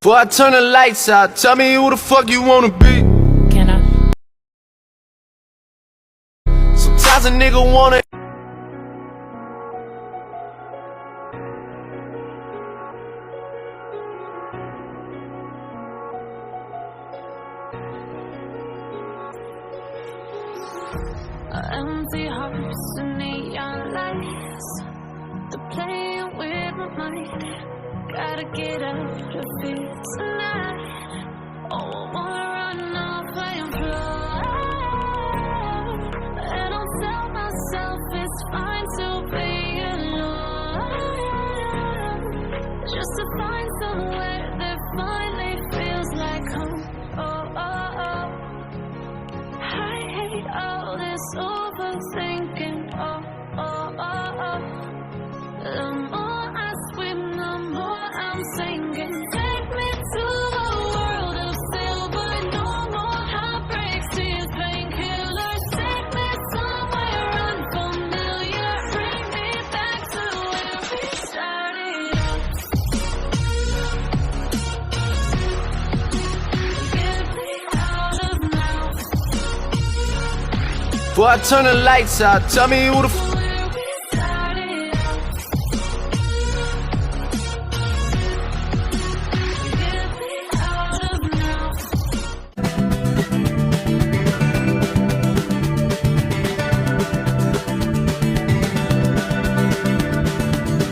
Before I turn the lights out, tell me who the fuck you wanna be. Can I? Sometimes a nigga wanna. Empty hearts and neon lights, they're playing with my mind. Gotta get out of here tonight. Oh, I wanna run off and fly, and I'll tell myself it's fine to be alone, just to find somewhere that finally feels like home. Oh, oh, oh. I hate all this overthinking. Oh, oh, oh, oh. The more I swim, the more I'm sinking. Take me to a world of silver. No more heartbreaks, tears, painkillers. Take me somewhere unfamiliar. Bring me back to where we started out. Get me out of now. Before I turn the lights out, tell me who the